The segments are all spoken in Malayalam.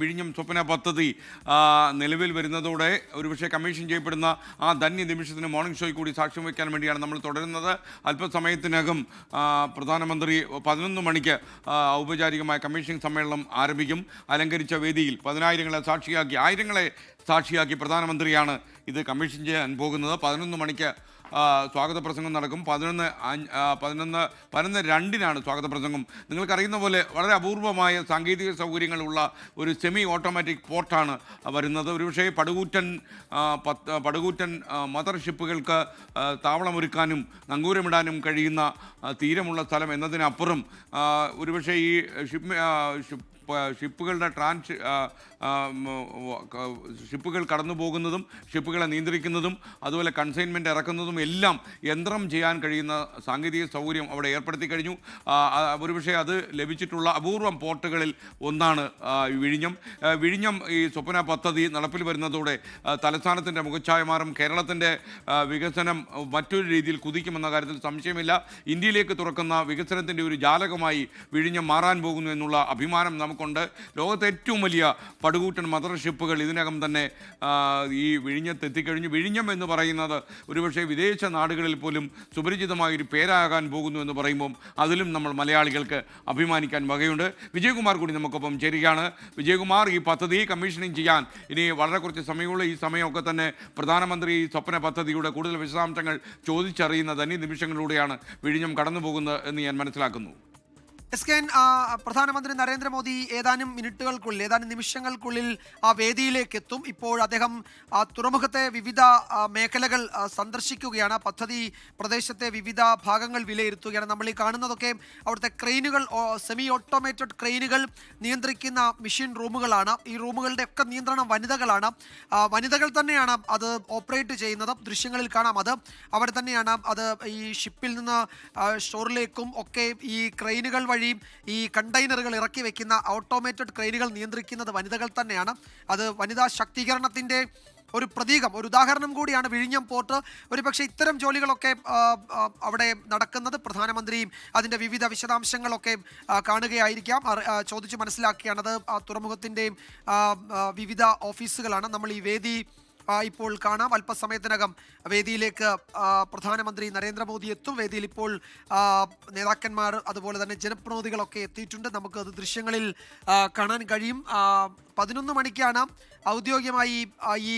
വിഴിഞ്ഞം സ്വപ്ന പദ്ധതി നിലവിൽ വരുന്നതോടെ ഒരുപക്ഷെ കമ്മീഷൻ ചെയ്യപ്പെടുന്ന ആ ധന്യ നിമിഷത്തിന് മോർണിംഗ് ഷോയിൽ കൂടി സാക്ഷ്യം വയ്ക്കാൻ വേണ്ടിയാണ് നമ്മൾ തുടരുന്നത്. അല്പസമയത്തിനകം പ്രധാനമന്ത്രി 11 മണിക്ക് ഔപചാരികമായ കമ്മീഷനിങ് സമ്മേളനം ആരംഭിക്കും. അലങ്കരിച്ച വേദിയിൽ ആയിരങ്ങളെ സാക്ഷിയാക്കി പ്രധാനമന്ത്രിയാണ് ഇത് കമ്മീഷൻ ചെയ്യാൻ പോകുന്നത്. 11 മണിക്ക് സ്വാഗത പ്രസംഗം നടക്കും. 11:02 സ്വാഗത പ്രസംഗം. നിങ്ങൾക്കറിയുന്ന പോലെ വളരെ അപൂർവമായ സാങ്കേതിക സൗകര്യങ്ങളുള്ള ഒരു സെമി ഓട്ടോമാറ്റിക് പോർട്ടാണ് വരുന്നത്. ഒരുപക്ഷേ പടുകൂറ്റൻ മദർ ഷിപ്പുകൾക്ക് താവളമൊരുക്കാനും നങ്കൂരമിടാനും കഴിയുന്ന തീരമുള്ള സ്ഥലം എന്നതിനപ്പുറം ഒരുപക്ഷേ ഈ ഷിപ്പുകൾ കടന്നു പോകുന്നതും ഷിപ്പുകളെ നിയന്ത്രിക്കുന്നതും അതുപോലെ കൺസൈൻമെൻറ്റ് ഇറക്കുന്നതും എല്ലാം യന്ത്രം ചെയ്യാൻ കഴിയുന്ന സാങ്കേതിക സൗകര്യം അവിടെ ഏർപ്പെടുത്തി കഴിഞ്ഞു. ഒരുപക്ഷെ അത് ലഭിച്ചിട്ടുള്ള അപൂർവം പോർട്ടുകളിൽ ഒന്നാണ് വിഴിഞ്ഞം. ഈ സ്വപ്ന പദ്ധതി നടപ്പിൽ വരുന്നതോടെ തലസ്ഥാനത്തിൻ്റെ മുഖച്ഛായ മാറും. കേരളത്തിൻ്റെ വികസനം മറ്റൊരു രീതിയിൽ കുതിക്കുമെന്ന കാര്യത്തിൽ സംശയമില്ല. ഇന്ത്യയിലേക്ക് തുറക്കുന്ന വികസനത്തിൻ്റെ ഒരു ജാലകമായി വിഴിഞ്ഞം മാറാൻ പോകുന്നു എന്നുള്ള അഭിമാനം നമുക്കുണ്ട്. ലോകത്തെ ഏറ്റവും വലിയ പടുകൂറ്റൻ മദർ ഷിപ്പുകൾ ഇതിനകം തന്നെ ഈ വിഴിഞ്ഞത്ത് എത്തിക്കഴിഞ്ഞു. വിഴിഞ്ഞം എന്ന് പറയുന്നത് ഒരുപക്ഷെ വിദേശ നാടുകളിൽ പോലും സുപരിചിതമായൊരു പേരാകാൻ പോകുന്നു എന്ന് പറയുമ്പോൾ അതിലും നമ്മൾ മലയാളികൾക്ക് അഭിമാനിക്കാൻ വകയുണ്ട്. വിജയകുമാർ കൂടി നമുക്കൊപ്പം ചേരുകയാണ്. വിജയകുമാർ, ഈ പദ്ധതി കമ്മീഷനിങ് ചെയ്യാൻ ഇനി വളരെ കുറച്ച് സമയമുള്ള ഈ സമയമൊക്കെ തന്നെ പ്രധാനമന്ത്രി സ്വപ്ന പദ്ധതിയുടെ കൂടുതൽ വിശദാംശങ്ങൾ ചോദിച്ചറിയുന്ന ധന്യ നിമിഷങ്ങളിലൂടെയാണ് വിഴിഞ്ഞം കടന്നു പോകുന്നത് എന്ന് ഞാൻ മനസ്സിലാക്കുന്നു. പ്രധാനമന്ത്രി നരേന്ദ്രമോദി ഏതാനും നിമിഷങ്ങൾക്കുള്ളിൽ ആ വേദിയിലേക്ക് എത്തും. ഇപ്പോൾ അദ്ദേഹം തുറമുഖത്തെ വിവിധ മേഖലകൾ സന്ദർശിക്കുകയാണ്. പദ്ധതി പ്രദേശത്തെ വിവിധ ഭാഗങ്ങൾ വിലയിരുത്തുകയാണ്. നമ്മൾ ഈ കാണുന്നതൊക്കെ അവിടുത്തെ ക്രെയിനുകൾ, സെമി ഓട്ടോമേറ്റഡ് ക്രെയിനുകൾ നിയന്ത്രിക്കുന്ന മെഷീൻ റൂമുകളാണ്. ഈ റൂമുകളുടെ ഒക്കെ നിയന്ത്രണം വനിതകൾ തന്നെയാണ് അത് ഓപ്പറേറ്റ് ചെയ്യുന്നത്. ദൃശ്യങ്ങളിൽ കാണാം. അവിടെ തന്നെയാണ് അത് ഈ ഷിപ്പിൽ നിന്ന് ഷോറിലേക്കും ഒക്കെ ഈ ക്രെയിനുകൾ വഴി ഈ കണ്ടെയ്നറുകൾ ഇറക്കി വെക്കുന്ന ഓട്ടോമേറ്റഡ് ക്രെയിനുകൾ നിയന്ത്രിക്കുന്നത് വനിതകൾ തന്നെയാണ്. അത് വനിതാ ശാക്തീകരണത്തിൻ്റെ ഒരു പ്രതീകം, ഒരു ഉദാഹരണം കൂടിയാണ് വിഴിഞ്ഞം പോർട്ട്. ഒരുപക്ഷെ ഇത്തരം ജോലികളൊക്കെ അവിടെ നടക്കുന്നത് പ്രധാനമന്ത്രിയും അതിൻ്റെ വിവിധ വിശദാംശങ്ങളൊക്കെ കാണുകയായിരിക്കാം, ചോദിച്ച് മനസ്സിലാക്കുകയാണത്. തുറമുഖത്തിൻ്റെയും വിവിധ ഓഫീസുകളാണ്. നമ്മൾ ഈ വേദി ഇപ്പോൾ കാണാം. അല്പസമയത്തിനകം വേദിയിലേക്ക് പ്രധാനമന്ത്രി നരേന്ദ്രമോദി എത്തും. വേദിയിൽ ഇപ്പോൾ നേതാക്കന്മാർ അതുപോലെ തന്നെ ജനപ്രതിനിധികളൊക്കെ എത്തിയിട്ടുണ്ട്. നമുക്കത് ദൃശ്യങ്ങളിൽ കാണാൻ കഴിയും. 11 മണിക്കാണ് ഔദ്യോഗികമായി ഈ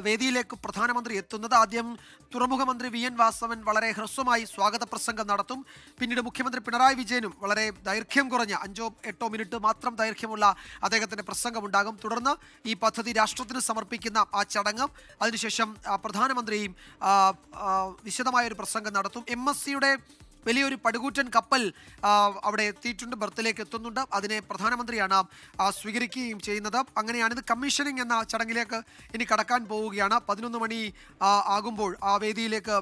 വേദിയിലേക്ക് പ്രധാനമന്ത്രി എത്തുന്നത്. ആദ്യം തുറമുഖ മന്ത്രി VN വാസവൻ വളരെ ഹ്രസ്വമായി സ്വാഗത പ്രസംഗം നടത്തും. പിന്നീട് മുഖ്യമന്ത്രി പിണറായി വിജയനും വളരെ ദൈർഘ്യം കുറഞ്ഞ 5-8 മിനിറ്റ് മാത്രം ദൈർഘ്യമുള്ള അദ്ദേഹത്തിൻ്റെ പ്രസംഗമുണ്ടാകും. തുടർന്ന് ഈ പദ്ധതി രാഷ്ട്രത്തിന് സമർപ്പിക്കുന്ന ആ ചടങ്ങ്, അതിനുശേഷം പ്രധാനമന്ത്രിയും വിശദമായൊരു പ്രസംഗം നടത്തും. MSCയുടെ വലിയൊരു പടുകൂറ്റൻ കപ്പൽ അവിടെ എത്തിയിട്ടുണ്ട്, ബർത്തിലേക്ക് എത്തുന്നുണ്ട്. അതിനെ പ്രധാനമന്ത്രിയാണ് സ്വീകരിക്കുകയും ചെയ്യുന്നത്. അങ്ങനെയാണ് ഇത് കമ്മീഷനിങ് എന്ന ചടങ്ങിലേക്ക് ഇനി കടക്കാൻ പോവുകയാണ്. 11 മണി ആകുമ്പോൾ ആ വേദിയിലേക്ക്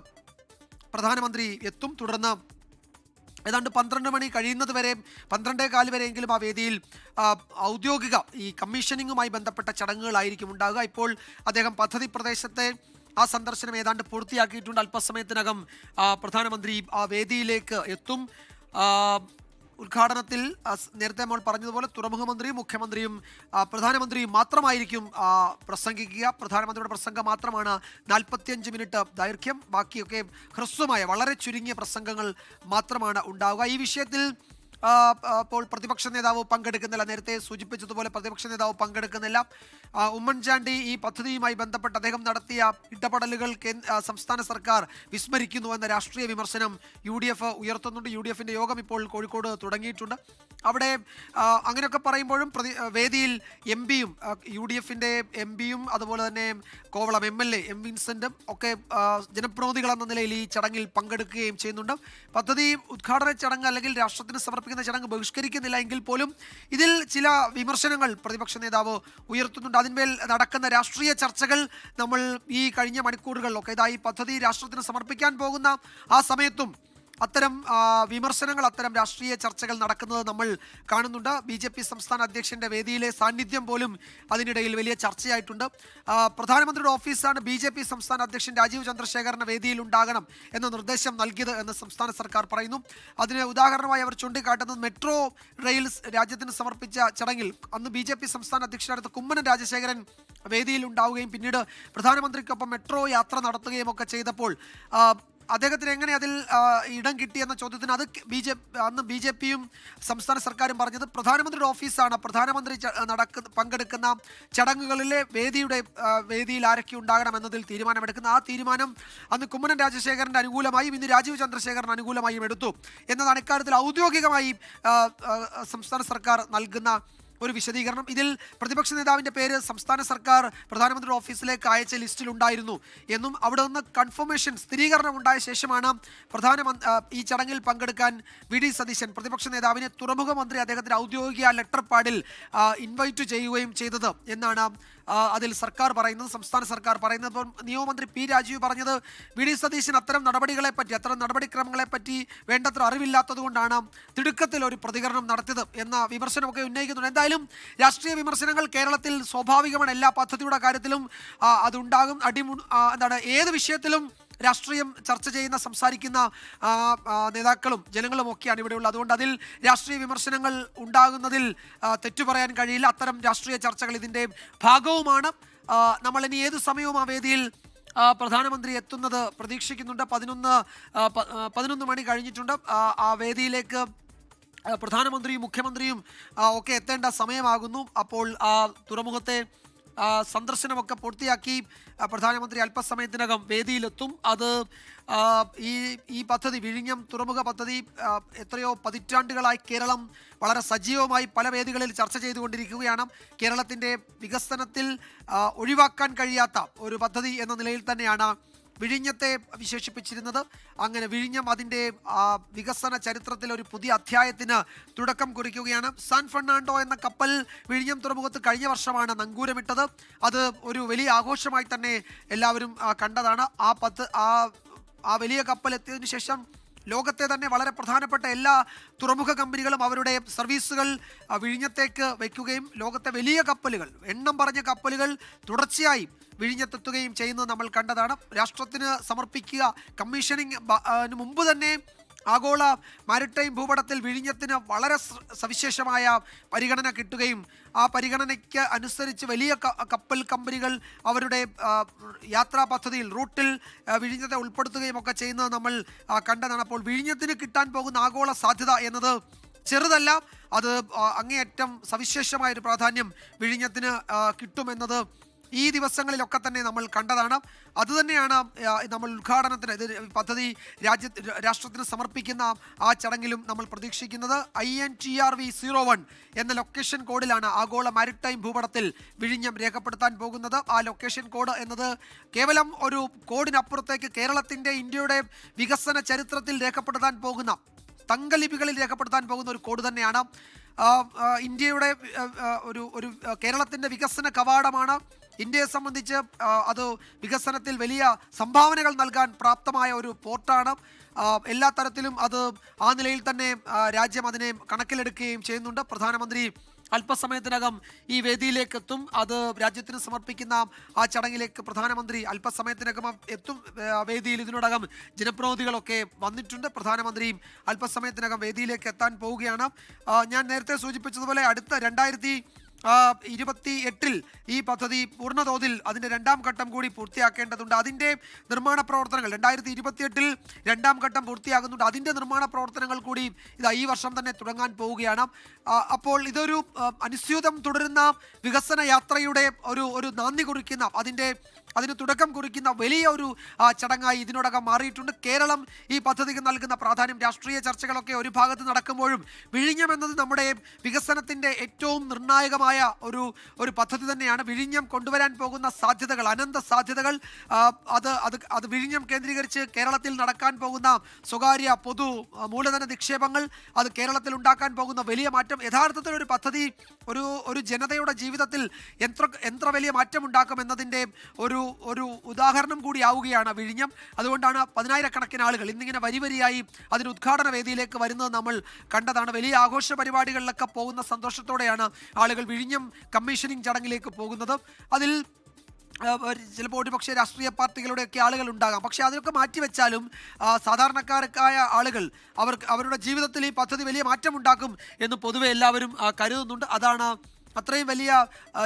പ്രധാനമന്ത്രി എത്തും. തുടർന്ന് ഏതാണ്ട് 12 മണി കഴിയുന്നത് വരെ, 12:15 വരെയെങ്കിലും ആ വേദിയിൽ ഔദ്യോഗിക ഈ കമ്മീഷനിങ്ങുമായി ബന്ധപ്പെട്ട ചടങ്ങുകളായിരിക്കും ഉണ്ടാകുക. ഇപ്പോൾ അദ്ദേഹം പദ്ധതി പ്രദേശത്തെ ആ സന്ദർശനം ഏതാണ്ട് പൂർത്തിയാക്കിയിട്ടുണ്ട്. അല്പസമയത്തിനകം പ്രധാനമന്ത്രി ആ വേദിയിലേക്ക് എത്തും. ഉദ്ഘാടനത്തിൽ നേരത്തെ നമ്മൾ പറഞ്ഞതുപോലെ തുറമുഖ മന്ത്രിയും മുഖ്യമന്ത്രിയും പ്രധാനമന്ത്രിയും മാത്രമായിരിക്കും പ്രസംഗിക്കുക. പ്രധാനമന്ത്രിയുടെ പ്രസംഗം മാത്രമാണ് 45 മിനിറ്റ് ദൈർഘ്യം. ബാക്കിയൊക്കെ ഹ്രസ്വമായ വളരെ ചുരുങ്ങിയ പ്രസംഗങ്ങൾ മാത്രമാണ് ഉണ്ടാവുക. ഈ വിഷയത്തിൽ ഇപ്പോൾ പ്രതിപക്ഷ നേതാവ് പങ്കെടുക്കുന്നില്ല. നേരത്തെ സൂചിപ്പിച്ചതുപോലെ പ്രതിപക്ഷ നേതാവ് പങ്കെടുക്കുന്നില്ല. ഉമ്മൻചാണ്ടി ഈ പദ്ധതിയുമായി ബന്ധപ്പെട്ട് അദ്ദേഹം നടത്തിയ ഇടപെടലുകൾ സംസ്ഥാന സർക്കാർ വിസ്മരിക്കുന്നു എന്ന രാഷ്ട്രീയ വിമർശനം UDF ഉയർത്തുന്നുണ്ട്. UDFിൻ്റെ യോഗം ഇപ്പോൾ കോഴിക്കോട് തുടങ്ങിയിട്ടുണ്ട്. അവിടെ അങ്ങനെയൊക്കെ പറയുമ്പോഴും വേദിയിൽ MPയും UDFിൻ്റെ MPയും അതുപോലെ തന്നെ കോവളം MLA M വിൻസെന്റും ഒക്കെ ജനപ്രതിനിധികൾ എന്ന നിലയിൽ ഈ ചടങ്ങിൽ പങ്കെടുക്കുകയും ചെയ്യുന്നുണ്ട്. പദ്ധതി ഉദ്ഘാടന ചടങ്ങ് അല്ലെങ്കിൽ രാഷ്ട്രത്തിന് സമർപ്പിക്കുന്ന ചടങ്ങ് ബഹിഷ്കരിക്കുന്നില്ല എങ്കിൽ പോലും ഇതിൽ ചില വിമർശനങ്ങൾ പ്രതിപക്ഷ നേതാവ് ഉയർത്തുന്നുണ്ട്. അതിന്മേൽ നടക്കുന്ന രാഷ്ട്രീയ ചർച്ചകൾ നമ്മൾ ഈ കഴിഞ്ഞ മണിക്കൂറുകളിലൊക്കെ, ഈ പദ്ധതി രാഷ്ട്രത്തിന് സമർപ്പിക്കാൻ പോകുന്ന ആ സമയത്തും അത്തരം വിമർശനങ്ങൾ, അത്തരം രാഷ്ട്രീയ ചർച്ചകൾ നടക്കുന്നത് നമ്മൾ കാണുന്നുണ്ട്. BJP സംസ്ഥാന അധ്യക്ഷന്റെ വേദിയിലെ സാന്നിധ്യം പോലും അതിനിടയിൽ വലിയ ചർച്ചയായിട്ടുണ്ട്. പ്രധാനമന്ത്രിയുടെ ഓഫീസാണ് BJP സംസ്ഥാന അധ്യക്ഷൻ രാജീവ് ചന്ദ്രശേഖറിന് വേദിയിൽ ഉണ്ടാകണം എന്ന നിർദ്ദേശം നൽകിയത് എന്ന് സംസ്ഥാന സർക്കാർ പറയുന്നു. അതിന് ഉദാഹരണമായി അവർ ചൂണ്ടിക്കാട്ടുന്നത് മെട്രോ റെയിൽസ് രാജ്യത്തിന് സമർപ്പിച്ച ചടങ്ങിൽ അന്ന് BJP സംസ്ഥാന അധ്യക്ഷനായിരുന്ന കുമ്മനം രാജശേഖരൻ വേദിയിൽ ഉണ്ടാവുകയും പിന്നീട് പ്രധാനമന്ത്രിക്കൊപ്പം മെട്രോ യാത്ര നടത്തുകയും ഒക്കെ ചെയ്തപ്പോൾ അദ്ദേഹത്തിന് എങ്ങനെ അതിൽ ഇടം കിട്ടിയെന്ന ചോദ്യത്തിന് അത് അന്ന് BJPയും സംസ്ഥാന സർക്കാരും പറഞ്ഞത് പ്രധാനമന്ത്രിയുടെ ഓഫീസാണ് പ്രധാനമന്ത്രി പങ്കെടുക്കുന്ന ചടങ്ങുകളിലെ വേദിയിൽ ആരൊക്കെ ഉണ്ടാകണം എന്നതിൽ തീരുമാനമെടുക്കുന്ന ആ തീരുമാനം അന്ന് കുമ്മനം രാജശേഖരൻ്റെ അനുകൂലമായും ഇന്ന് രാജീവ് ചന്ദ്രശേഖരന് അനുകൂലമായും എടുത്തു എന്നതാണ് ഇക്കാര്യത്തിൽ ഔദ്യോഗികമായി സംസ്ഥാന സർക്കാർ നൽകുന്ന ഒരു വിശദീകരണം. ഇതിൽ പ്രതിപക്ഷ നേതാവിൻ്റെ പേര് സംസ്ഥാന സർക്കാർ പ്രധാനമന്ത്രിയുടെ ഓഫീസിലേക്ക് അയച്ച ലിസ്റ്റിലുണ്ടായിരുന്നു എന്നും അവിടെ നിന്ന് കൺഫർമേഷൻ സ്ഥിരീകരണം ഉണ്ടായ ശേഷമാണ് ഈ ചടങ്ങിൽ പങ്കെടുക്കാൻ VD സതീശൻ പ്രതിപക്ഷ നേതാവിനെ തുറമുഖ മന്ത്രി അദ്ദേഹത്തിൻ്റെ ഔദ്യോഗിക ലെറ്റർ പാഡിൽ ഇൻവൈറ്റ് ചെയ്യുകയും ചെയ്തത് എന്നാണ് അതിൽ സർക്കാർ പറയുന്നത്, സംസ്ഥാന സർക്കാർ പറയുന്നത്. ഇപ്പോൾ നിയമമന്ത്രി P രാജീവ് പറഞ്ഞത് VD സതീശൻ അത്തരം നടപടിക്രമങ്ങളെപ്പറ്റി വേണ്ടത്ര അറിവില്ലാത്തത് കൊണ്ടാണ് തിടുക്കത്തിൽ ഒരു പ്രതികരണം നടത്തിയത് എന്ന വിമർശനമൊക്കെ ഉന്നയിക്കുന്നുണ്ട്. എന്തായാലും രാഷ്ട്രീയ വിമർശനങ്ങൾ കേരളത്തിൽ സ്വാഭാവികമാണ്. എല്ലാ പദ്ധതിയുടെ കാര്യത്തിലും അതുണ്ടാകും. ഏത് വിഷയത്തിലും രാഷ്ട്രീയം ചർച്ച ചെയ്യുന്ന സംസാരിക്കുന്ന നേതാക്കളും ജനങ്ങളും ഒക്കെയാണ് ഇവിടെയുള്ളത്. അതുകൊണ്ട് അതിൽ രാഷ്ട്രീയ വിമർശനങ്ങൾ ഉണ്ടാകുന്നതിൽ തെറ്റു പറയാൻ കഴിയില്ല. അത്തരം രാഷ്ട്രീയ ചർച്ചകൾ ഇതിൻ്റെ ഭാഗവുമാണ്. നമ്മളിനി ഏത് സമയവും ആ വേദിയിൽ പ്രധാനമന്ത്രി എത്തുന്നത് പ്രതീക്ഷിക്കുന്നുണ്ട്. 11 മണി കഴിഞ്ഞിട്ടുണ്ട്. ആ വേദിയിലേക്ക് പ്രധാനമന്ത്രിയും മുഖ്യമന്ത്രിയും ഒക്കെ എത്തേണ്ട സമയമാകുന്നു. അപ്പോൾ തുറമുഖത്തെ സന്ദർശനമൊക്കെ പൂർത്തിയാക്കി പ്രധാനമന്ത്രി അല്പസമയത്തിനകം വേദിയിലെത്തും. അത് ഈ പദ്ധതി വിഴിഞ്ഞം തുറമുഖ പദ്ധതി എത്രയോ പതിറ്റാണ്ടുകളായി കേരളം വളരെ സജീവമായി പല വേദികളിൽ ചർച്ച ചെയ്തുകൊണ്ടിരിക്കുകയാണ്. കേരളത്തിൻ്റെ വികസനത്തിൽ ഒഴിവാക്കാൻ കഴിയാത്ത ഒരു പദ്ധതി എന്ന നിലയിൽ തന്നെയാണ് വിഴിഞ്ഞത്തെ വിശേഷിപ്പിച്ചിരുന്നത്. അങ്ങനെ വിഴിഞ്ഞം അതിൻ്റെ വികസന ചരിത്രത്തിൽ ഒരു പുതിയ അധ്യായത്തിന് തുടക്കം കുറിക്കുകയാണ്. സാൻ ഫെർണാണ്ടോ എന്ന കപ്പൽ വിഴിഞ്ഞം തുറമുഖത്ത് കഴിഞ്ഞ വർഷമാണ് നങ്കൂരമിട്ടത്. അത് ഒരു വലിയ ആഘോഷമായി തന്നെ എല്ലാവരും കണ്ടതാണ്. ആ വലിയ കപ്പൽ എത്തിയതിനു ശേഷം ലോകത്തെ തന്നെ വളരെ പ്രധാനപ്പെട്ട എല്ലാ തുറമുഖ കമ്പനികളും അവരുടെ സർവീസുകൾ വിഴിഞ്ഞത്തേക്ക് വയ്ക്കുകയും ലോകത്തെ വലിയ കപ്പലുകൾ, എണ്ണം പറഞ്ഞ കപ്പലുകൾ തുടർച്ചയായി വിഴിഞ്ഞത്തെത്തുകയും ചെയ്യുന്നത് നമ്മൾ കണ്ടതാണ്. രാഷ്ട്രത്തിന് സമർപ്പിക്കുക കമ്മീഷനിങ് മുമ്പ് തന്നെ ആഗോള മാരിടൈം ഭൂപടത്തിൽ വിഴിഞ്ഞത്തിന് വളരെ സവിശേഷമായ പരിഗണന കിട്ടുകയും ആ പരിഗണനയ്ക്ക് അനുസരിച്ച് വലിയ കപ്പൽ കമ്പനികൾ അവരുടെ യാത്രാ പദ്ധതിയിൽ റൂട്ടിൽ വിഴിഞ്ഞത്തെ ഉൾപ്പെടുത്തുകയും ഒക്കെ ചെയ്യുന്നത് നമ്മൾ കണ്ടതാണ്. അപ്പോൾ വിഴിഞ്ഞത്തിന് കിട്ടാൻ പോകുന്ന ആഗോള സാധ്യത എന്നത് ചെറുതല്ല. അത് അങ്ങേയറ്റം സവിശേഷമായൊരു പ്രാധാന്യം വിഴിഞ്ഞത്തിന് കിട്ടുമെന്നത് ഈ ദിവസങ്ങളിലൊക്കെ തന്നെ നമ്മൾ കണ്ടതാണ്. അതുതന്നെയാണ് നമ്മൾ ഉദ്ഘാടനത്തിന് പദ്ധതി രാഷ്ട്രത്തിന് സമർപ്പിക്കുന്ന ആ ചടങ്ങിലും നമ്മൾ പ്രതീക്ഷിക്കുന്നത്. INTRV 01 എന്ന ലൊക്കേഷൻ കോഡിലാണ് ആഗോള മാരിടൈം ഭൂപടത്തിൽ വിഴിഞ്ഞം രേഖപ്പെടുത്താൻ പോകുന്നത്. ആ ലൊക്കേഷൻ കോഡ് എന്നത് കേവലം ഒരു കോഡിനപ്പുറത്തേക്ക് കേരളത്തിൻ്റെ ഇന്ത്യയുടെ വികസന ചരിത്രത്തിൽ രേഖപ്പെടുത്താൻ പോകുന്ന തങ്കലിപികളിൽ രേഖപ്പെടുത്താൻ പോകുന്ന ഒരു കോഡ് തന്നെയാണ്. ഇന്ത്യയുടെ ഒരു കേരളത്തിൻ്റെ വികസന കവാടമാണ്. ഇന്ത്യയെ സംബന്ധിച്ച് അത് വികസനത്തിൽ വലിയ സംഭാവനകൾ നൽകാൻ പ്രാപ്തമായ ഒരു പോർട്ടാണ്. എല്ലാ തരത്തിലും അത് ആ നിലയിൽ തന്നെ രാജ്യം അതിനെ കണക്കിലെടുക്കുകയും ചെയ്യുന്നുണ്ട്. പ്രധാനമന്ത്രി അല്പസമയത്തിനകം ഈ വേദിയിലേക്ക് എത്തും. അത് രാജ്യത്തിന് സമർപ്പിക്കുന്ന ആ ചടങ്ങിലേക്ക് പ്രധാനമന്ത്രി അല്പസമയത്തിനകം എത്തും. വേദിയിൽ ഇതിനോടകം ജനപ്രതിനിധികളൊക്കെ വന്നിട്ടുണ്ട്. പ്രധാനമന്ത്രിയും അല്പസമയത്തിനകം വേദിയിലേക്ക് എത്താൻ പോവുകയാണ്. ഞാൻ നേരത്തെ സൂചിപ്പിച്ചതുപോലെ അടുത്ത 2028 ഈ പദ്ധതി പൂർണ്ണതോതിൽ അതിൻ്റെ 2ാം ഘട്ടം കൂടി പൂർത്തിയാക്കേണ്ടതുണ്ട്. അതിൻ്റെ നിർമ്മാണ പ്രവർത്തനങ്ങൾ 2028 2ാം ഘട്ടം പൂർത്തിയാകുന്നുണ്ട്. അതിൻ്റെ നിർമ്മാണ പ്രവർത്തനങ്ങൾ കൂടി ഈ വർഷം തന്നെ തുടങ്ങാൻ പോവുകയാണ്. അപ്പോൾ ഇതൊരു അനുസ്യൂതം തുടരുന്ന വികസന യാത്രയുടെ ഒരു നാന്ദി കുറിക്കുന്ന അതിന് തുടക്കം കുറിക്കുന്ന വലിയ ഒരു ചടങ്ങായി ഇതിനോടകം മാറിയിട്ടുണ്ട്. കേരളം ഈ പദ്ധതിക്ക് നൽകുന്ന പ്രാധാന്യം, രാഷ്ട്രീയ ചർച്ചകളൊക്കെ ഒരു ഭാഗത്ത് നടക്കുമ്പോഴും വിഴിഞ്ഞം എന്നത് നമ്മുടെ വികസനത്തിൻ്റെ ഏറ്റവും നിർണായകമായ മനോഹരമായ ഒരു പദ്ധതി തന്നെയാണ്. വിഴിഞ്ഞം കൊണ്ടുവരാൻ പോകുന്ന സാധ്യതകൾ, അനന്ത സാധ്യതകൾ, അത് വിഴിഞ്ഞം കേന്ദ്രീകരിച്ച് കേരളത്തിൽ നടക്കാൻ പോകുന്ന സ്വകാര്യ പൊതു മൂലധന നിക്ഷേപങ്ങൾ, അത് കേരളത്തിൽ ഉണ്ടാക്കാൻ പോകുന്ന വലിയ മാറ്റം, യഥാർത്ഥത്തിൽ ഒരു പദ്ധതി ഒരു ജനതയുടെ ജീവിതത്തിൽ എത്ര വലിയ മാറ്റം ഉണ്ടാക്കുമെന്നതിൻ്റെ ഒരു ഉദാഹരണം കൂടിയാവുകയാണ് വിഴിഞ്ഞം. അതുകൊണ്ടാണ് പതിനായിരക്കണക്കിന് ആളുകൾ ഇന്നിങ്ങനെ വരിയായി അതിന് ഉദ്ഘാടന വേദിയിലേക്ക് വരുന്നത് നമ്മൾ കണ്ടതാണ്. വലിയ ആഘോഷ പരിപാടികളിലൊക്കെ പോകുന്ന സന്തോഷത്തോടെയാണ് ആളുകൾ വിഴിഞ്ഞം കമ്മീഷനിങ് ചടങ്ങിലേക്ക് പോകുന്നത്. അതിൽ ചിലപ്പോൾ ഒരുപക്ഷെ രാഷ്ട്രീയ പാർട്ടികളുടെയൊക്കെ ആളുകൾ ഉണ്ടാകാം. പക്ഷേ അതൊക്കെ മാറ്റിവെച്ചാലും സാധാരണക്കാർക്കായ ആളുകൾ അവരുടെ ജീവിതത്തിൽ ഈ പദ്ധതി വലിയ മാറ്റമുണ്ടാക്കും എന്ന് പൊതുവെ എല്ലാവരും കരുതുന്നുണ്ട്. അതാണ് അത്രയും വലിയ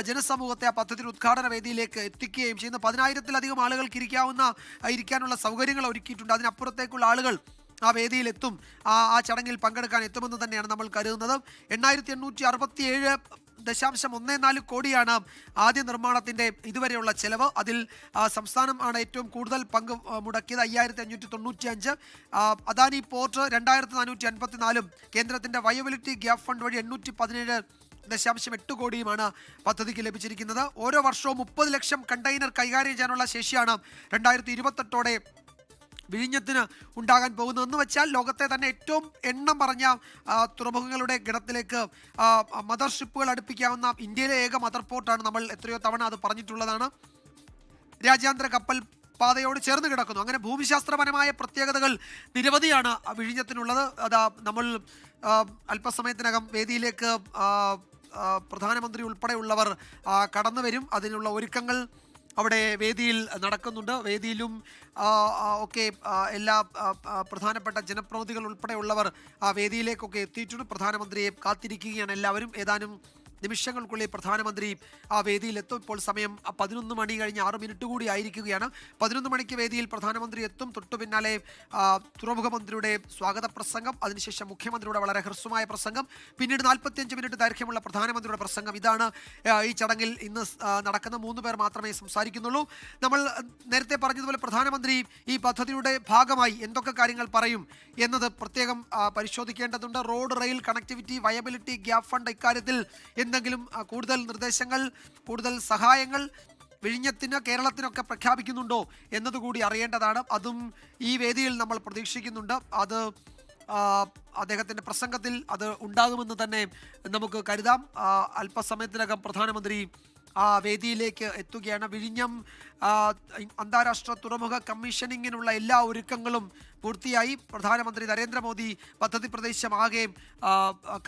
ജനസമൂഹത്തെ ആ പദ്ധതി ഉദ്ഘാടന വേദിയിലേക്ക് എത്തിക്കുകയും ചെയ്യുന്ന 10,000-ലധികം ആളുകൾക്ക് ഇരിക്കാനുള്ള സൗകര്യങ്ങൾ ഒരുക്കിയിട്ടുണ്ട്. അതിനപ്പുറത്തേക്കുള്ള ആളുകൾ ആ വേദിയിലെത്തും, ആ ചടങ്ങിൽ പങ്കെടുക്കാൻ എത്തുമെന്ന് തന്നെയാണ് നമ്മൾ കരുതുന്നത്. 8,867.14 കോടിയാണ് ആദ്യ നിർമ്മാണത്തിൻ്റെ ഇതുവരെയുള്ള ചെലവ്. അതിൽ സംസ്ഥാനം ആണ് ഏറ്റവും കൂടുതൽ പങ്ക് മുടക്കിയത്, 5,595. അദാനി പോർട്ട് 2,454, കേന്ദ്രത്തിൻ്റെ വയബിലിറ്റി ഗ്യാപ്പ് ഫണ്ട് വഴി 817.8 കോടിയുമാണ് പദ്ധതിക്ക് ലഭിച്ചിരിക്കുന്നത്. ഓരോ വർഷവും 30 ലക്ഷം കണ്ടെയ്നർ കൈകാര്യം ചെയ്യാനുള്ള ശേഷിയാണ് 2028ഓടെ വിഴിഞ്ഞത്തിന് ഉണ്ടാകാൻ പോകുന്നതെന്ന് വെച്ചാൽ ലോകത്തെ തന്നെ ഏറ്റവും എണ്ണം പറഞ്ഞ തുറമുഖങ്ങളുടെ ഗണത്തിലേക്ക് മദർഷിപ്പുകൾ അടുപ്പിക്കാവുന്ന ഇന്ത്യയിലെ ഏക മദർ പോർട്ടാണ്. നമ്മൾ എത്രയോ തവണ അത് പറഞ്ഞിട്ടുള്ളതാണ്. രാജ്യാന്തര കപ്പൽ പാതയോട് ചേർന്ന് കിടക്കുന്നു. അങ്ങനെ ഭൂമിശാസ്ത്രപരമായ പ്രത്യേകതകൾ നിരവധിയാണ് വിഴിഞ്ഞത്തിനുള്ളത്. നമ്മൾ അല്പസമയത്തിനകം വേദിയിലേക്ക് പ്രധാനമന്ത്രി ഉൾപ്പെടെയുള്ളവർ കടന്നു വരും. അതിനുള്ള ഒരുക്കങ്ങൾ അവിടെ വേദിയിൽ നടക്കുന്നുണ്ട്. വേദിയിലും ഒക്കെ എല്ലാ പ്രധാനപ്പെട്ട ജനപ്രതിനിധികൾ ഉൾപ്പെടെയുള്ളവർ ആ വേദിയിലേക്കൊക്കെ എത്തിയിട്ടുണ്ട്. പ്രധാനമന്ത്രിയെ കാത്തിരിക്കുകയാണ് എല്ലാവരും. ഏതാനും നിമിഷങ്ങൾക്കുള്ളിൽ പ്രധാനമന്ത്രി ആ വേദിയിലെത്തും. ഇപ്പോൾ സമയം 11 മണി കഴിഞ്ഞ് 6 മിനിറ്റ് കൂടി ആയിരിക്കുകയാണ്. 11 മണിക്ക് വേദിയിൽ പ്രധാനമന്ത്രി എത്തും. തൊട്ടു പിന്നാലെ തുറമുഖ മന്ത്രിയുടെ സ്വാഗത പ്രസംഗം, അതിനുശേഷം മുഖ്യമന്ത്രിയുടെ വളരെ ഹ്രസ്വമായ പ്രസംഗം, പിന്നീട് 45 മിനിറ്റ് ദൈർഘ്യമുള്ള പ്രധാനമന്ത്രിയുടെ പ്രസംഗം. ഇതാണ് ഈ ചടങ്ങിൽ ഇന്ന് നടക്കുന്ന. 3 പേർ മാത്രമേ സംസാരിക്കുന്നുള്ളൂ. നമ്മൾ നേരത്തെ പറഞ്ഞതുപോലെ പ്രധാനമന്ത്രി ഈ പദ്ധതിയുടെ ഭാഗമായി എന്തൊക്കെ കാര്യങ്ങൾ പറയും എന്നത് പ്രത്യേകം പരിശോധിക്കേണ്ടതുണ്ട്. Road, rail connectivity, viability, gap fund, ഇക്കാര്യത്തിൽ എന്തെങ്കിലും കൂടുതൽ നിർദ്ദേശങ്ങൾ, കൂടുതൽ സഹായങ്ങൾ വിഴിഞ്ഞത്തിന് കേരളത്തിനൊക്കെ പ്രഖ്യാപിക്കുന്നുണ്ടോ എന്നതുകൂടി അറിയേണ്ടതാണ്. അതും ഈ വേദിയിൽ നമ്മൾ പ്രതീക്ഷിക്കുന്നുണ്ട്. അത് അദ്ദേഹത്തിൻ്റെ പ്രസംഗത്തിൽ അത് ഉണ്ടാകുമെന്ന് തന്നെ നമുക്ക് കരുതാം. അല്പസമയത്തിനകം പ്രധാനമന്ത്രി ആ വേദിയിലേക്ക് എത്തുകയാണ്. വിഴിഞ്ഞം അന്താരാഷ്ട്ര തുറമുഖ കമ്മീഷനിങ്ങിനുള്ള എല്ലാ ഒരുക്കങ്ങളും പൂർത്തിയായി. പ്രധാനമന്ത്രി നരേന്ദ്രമോദി പദ്ധതി പ്രദേശമാകെ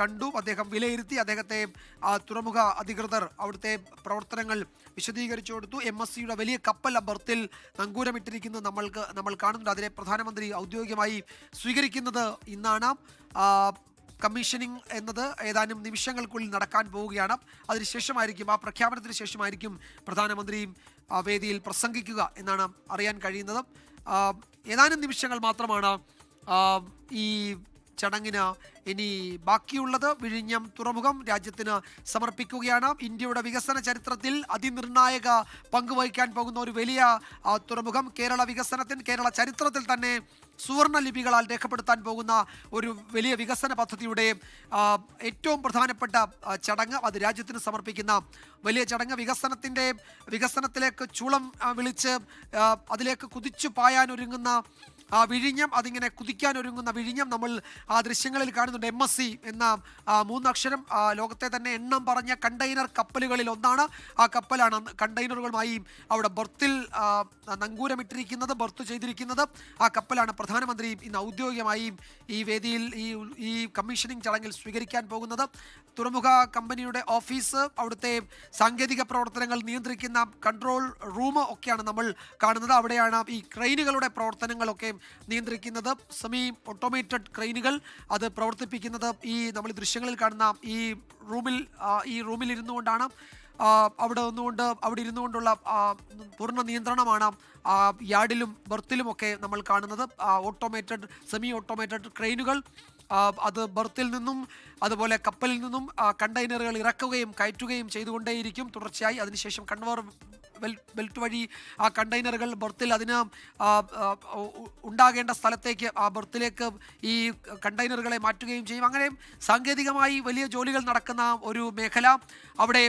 കണ്ടു, അദ്ദേഹം വിലയിരുത്തി. അദ്ദേഹത്തെ തുറമുഖ അധികൃതർ അവിടുത്തെ പ്രവർത്തനങ്ങൾ വിശദീകരിച്ചു കൊടുത്തു. MSCയുടെ വലിയ കപ്പൽ ബർത്തിൽ നങ്കൂരമിട്ടിരിക്കുന്നത് നമ്മൾ കാണുന്നുണ്ട്. അതിനെ പ്രധാനമന്ത്രി ഔദ്യോഗികമായി സ്വീകരിക്കുന്നത് ഇന്നാണ്. കമ്മീഷനിങ് എന്നത് ഏതാനും നിമിഷങ്ങൾക്കുള്ളിൽ നടക്കാൻ പോവുകയാണ്. അതിനുശേഷമായിരിക്കും, ആ പ്രഖ്യാപനത്തിന് ശേഷമായിരിക്കും പ്രധാനമന്ത്രി വേദിയിൽ പ്രസംഗിക്കുക എന്നാണ് അറിയാൻ കഴിയുന്നത്. ഏതാനും നിമിഷങ്ങൾ മാത്രമാണ് ഈ ചടങ്ങിന് ഇനി ബാക്കിയുള്ളത്. വിഴിഞ്ഞം തുറമുഖം രാജ്യത്തിന് സമർപ്പിക്കുകയാണ്. ഇന്ത്യയുടെ വികസന ചരിത്രത്തിൽ അതിനിർണായക പങ്കുവഹിക്കാൻ പോകുന്ന ഒരു വലിയ തുറമുഖം, കേരള ചരിത്രത്തിൽ തന്നെ സുവർണ ലിപികളാൽ രേഖപ്പെടുത്താൻ പോകുന്ന ഒരു വലിയ വികസന പദ്ധതിയുടെ ഏറ്റവും പ്രധാനപ്പെട്ട ചടങ്ങ്, അത് രാജ്യത്തിന് സമർപ്പിക്കുന്ന വലിയ ചടങ്ങ്. വികസനത്തിലേക്ക് ചൂളം വിളിച്ച് അതിലേക്ക് കുതിച്ചു പായാനൊരുങ്ങുന്ന വിഴിഞ്ഞം, അതിങ്ങനെ കുതിക്കാനൊരുങ്ങുന്ന വിഴിഞ്ഞം നമ്മൾ ആ ദൃശ്യങ്ങളിൽ കാണുന്നുണ്ട്. MSC എന്ന 3 അക്ഷരം ലോകത്തെ തന്നെ എണ്ണം പറഞ്ഞ കണ്ടെയ്നർ കപ്പലുകളിൽ ഒന്നാണ്. ആ കപ്പലാണ് കണ്ടെയ്നറുകളുമായി അവിടെ ബർത്തിൽ നങ്കൂരമിട്ടിരിക്കുന്നത്, ബർത്ത് ചെയ്തിരിക്കുന്നത്. ആ കപ്പലാണ് പ്രധാനമന്ത്രി ഇന്ന് ഔദ്യോഗികമായി ഈ വേദിയിൽ ഈ കമ്മീഷനിങ് ചടങ്ങിൽ സ്വീകരിക്കാൻ പോകുന്നത്. തുറമുഖ കമ്പനിയുടെ ഓഫീസ്, അവിടുത്തെ സാങ്കേതിക പ്രവർത്തനങ്ങൾ നിയന്ത്രിക്കുന്ന കൺട്രോൾ റൂം ഒക്കെയാണ് നമ്മൾ കാണുന്നത്. അവിടെയാണ് ഈ ക്രെയിനുകളുടെ പ്രവർത്തനങ്ങളൊക്കെ നിയന്ത്രിക്കുന്നത്. സെമി ഓട്ടോമേറ്റഡ് ക്രെയിനുകൾ അത് പ്രവർത്തിപ്പിക്കുന്നത് നമ്മൾ ദൃശ്യങ്ങളിൽ കാണുന്ന ഈ റൂമിൽ ഇരുന്നുകൊണ്ടാണ്. അവിടെ ഇരുന്നുകൊണ്ടുള്ള പൂർണ്ണ നിയന്ത്രണമാണ് യാർഡിലും ബർത്തിലുമൊക്കെ നമ്മൾ കാണുന്നത്. സെമി ഓട്ടോമേറ്റഡ് ക്രെയിനുകൾ അത് ബർത്തിൽ നിന്നും അതുപോലെ കപ്പലിൽ നിന്നും കണ്ടെയ്നറുകൾ ഇറക്കുകയും കയറ്റുകയും ചെയ്തുകൊണ്ടേയിരിക്കും തുടർച്ചയായി. അതിനുശേഷം കൺവെയർ ബെൽറ്റ് വഴി ആ കണ്ടെയ്നറുകൾ ബെർത്തിൽ അതിന് ഉണ്ടാകേണ്ട സ്ഥലത്തേക്ക് ആ ബെർത്തിലേക്ക് ഈ കണ്ടെയ്നറുകളെ മാറ്റുകയും ചെയ്യും. അങ്ങനെ സാങ്കേതികമായി വലിയ ജോലികൾ നടക്കുന്ന ഒരു മേഖല. അവിടെ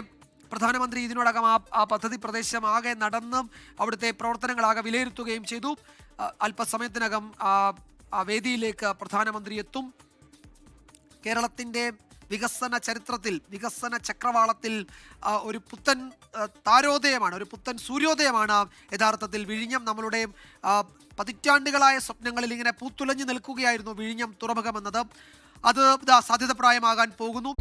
പ്രധാനമന്ത്രി ഇതിനോടകം ആ പദ്ധതി പ്രദേശമാകെ നടന്നും അവിടുത്തെ പ്രവർത്തനങ്ങളാകെ വിലയിരുത്തുകയും ചെയ്തു. അല്പസമയത്തിനകം ആ വേദിയിലേക്ക് പ്രധാനമന്ത്രി എത്തും. കേരളത്തിൻ്റെ വികസന ചരിത്രത്തിൽ, വികസന ചക്രവാളത്തിൽ ഒരു പുത്തൻ താരോദയമാണ്, ഒരു പുത്തൻ സൂര്യോദയമാണ് യഥാർത്ഥത്തിൽ വിഴിഞ്ഞം. നമ്മളുടെ പതിറ്റാണ്ടുകളായ സ്വപ്നങ്ങളിൽ ഇങ്ങനെ പൂത്തുലഞ്ഞു നിൽക്കുകയായിരുന്നു വിഴിഞ്ഞം തുറമുഖം എന്നത്. അത് സാധ്യതപ്രായമാകാൻ പോകുന്നു.